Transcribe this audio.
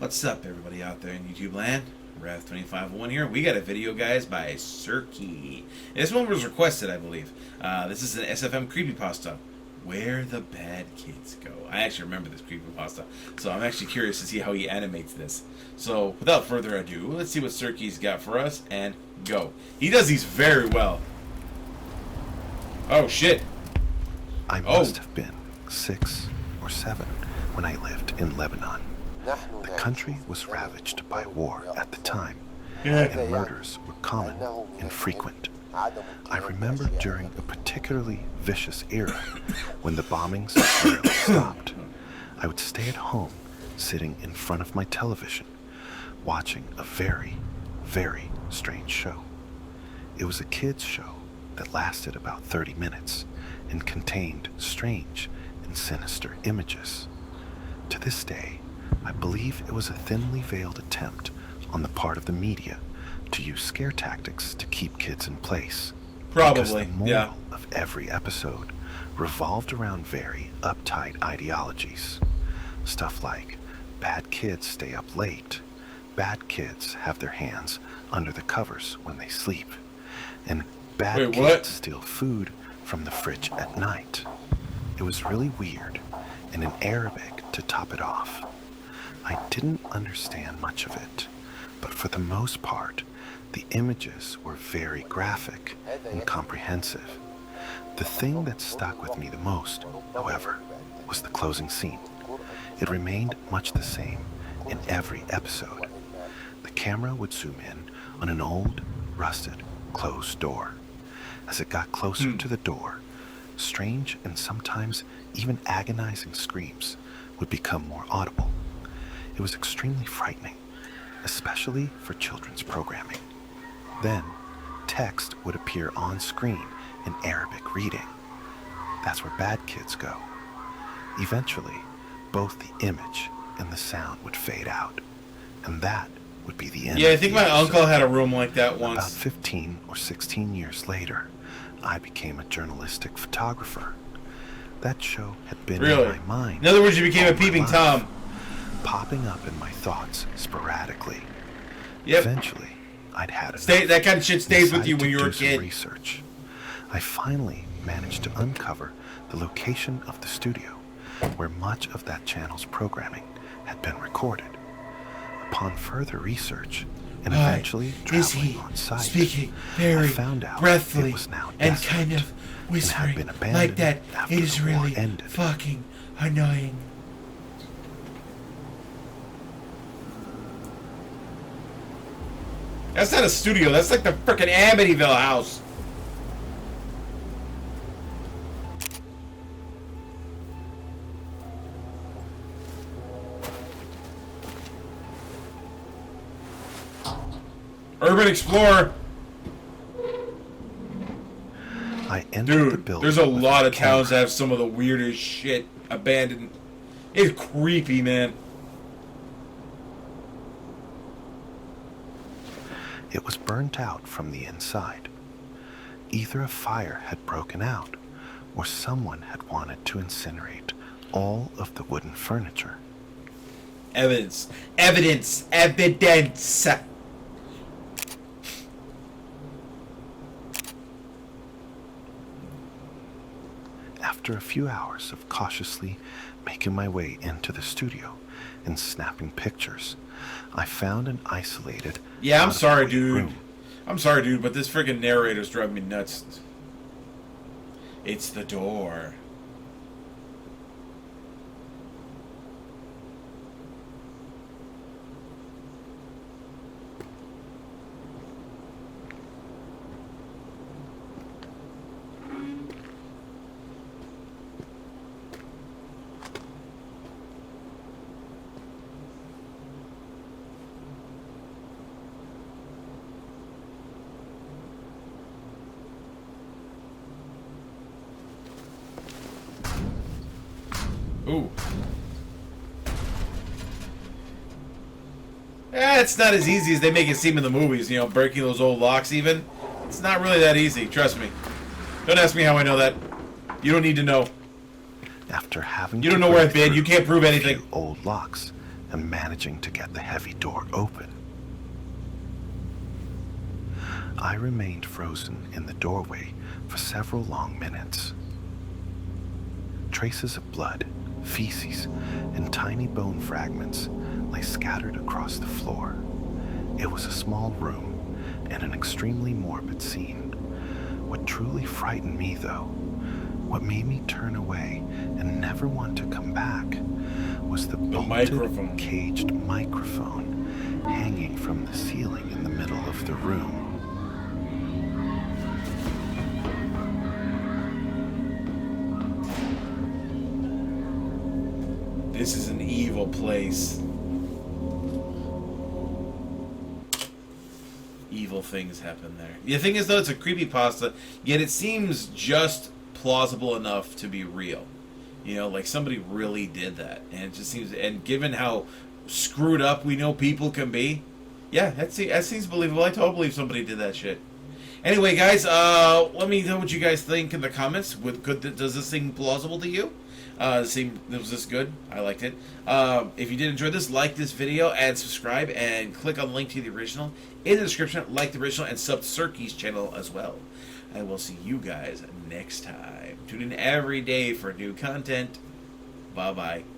What's up, everybody out there in YouTube land? Rev2501 here. We got a video, guys, by Sirky. This one was requested, I believe. This is an SFM creepypasta. Where the bad kids go. I actually remember this creepypasta, so I'm actually curious to see how he animates this. So, without further ado, let's see what Sirky's got for us, and go. He does these very well. Oh, shit. I must have been 6 or 7 when I lived in Lebanon. The country was ravaged by war at the time, and murders were common and frequent. I remember during a particularly vicious era when the bombings rarely stopped. I would stay at home, sitting in front of my television, watching a very, very strange show. It was a kids' show that lasted about 30 minutes and contained strange and sinister images. To this day, I believe it was a thinly veiled attempt on the part of the media to use scare tactics to keep kids in place. Probably, because the moral of every episode revolved around very uptight ideologies. Stuff like, bad kids stay up late, bad kids have their hands under the covers when they sleep, and bad kids steal food from the fridge at night. It was really weird, and in Arabic to top it off. I didn't understand much of it, but for the most part, the images were very graphic and comprehensive. The thing that stuck with me the most, however, was the closing scene. It remained much the same in every episode. The camera would zoom in on an old, rusted, closed door. As it got closer to the door, strange and sometimes even agonizing screams would become more audible. It was extremely frightening, especially for children's programming. Then, text would appear on screen in Arabic reading. That's where bad kids go. Eventually, both the image and the sound would fade out, and that would be the end. Yeah, I think my uncle had a room like that once. About 15 or 16 years later, I became a journalistic photographer. That show had been in my mind. In other words, you became a peeping Tom. Popping up in my thoughts sporadically. Yep. Eventually, I'd had enough. That kind of shit stays with you when you were a kid. Research. I finally managed to uncover the location of the studio where much of that channel's programming had been recorded. Upon further research and eventually traveling on site, speaking very I found out breathfully it was now and kind of whispering like that. It is really fucking annoying. That's not a studio. That's like the frickin' Amityville house. Urban Explorer. I entered the building. There's a lot of towns that have some of the weirdest shit abandoned. It's creepy, man. It was burnt out from the inside. Either a fire had broken out, or someone had wanted to incinerate all of the wooden furniture. Evidence. Evidence. Evidence. After a few hours of cautiously making my way into the studio and snapping pictures, I found an isolated, I'm sorry, dude. room. I'm sorry, dude, but this friggin' narrator's driving me nuts. It's the door. Ooh. It's not as easy as they make it seem in the movies, you know, breaking those old locks even. It's not really that easy, trust me. Don't ask me how I know that. You don't need to know. After having You don't know where I've been. You can't prove anything. Old locks and managing to get the heavy door open. I remained frozen in the doorway for several long minutes. Traces of blood, feces, and tiny bone fragments lay scattered across the floor. It was a small room and an extremely morbid scene. What truly frightened me, though, what made me turn away and never want to come back, was the bolted, caged microphone hanging from the ceiling in the middle of the room. This is an evil place. Evil things happen there. The thing is, though, it's a creepypasta, yet it seems just plausible enough to be real. You know, like somebody really did that. And it just seems, and given how screwed up we know people can be, yeah, that seems believable. I totally believe somebody did that shit. Anyway, guys, let me know what you guys think in the comments. Does this seem plausible to you? Was this good? I liked it. If you did enjoy this, like this video and subscribe, and click on the link to the original in the description. Like the original and sub to Sirky's channel as well. I will see you guys next time. Tune in every day for new content. Bye bye.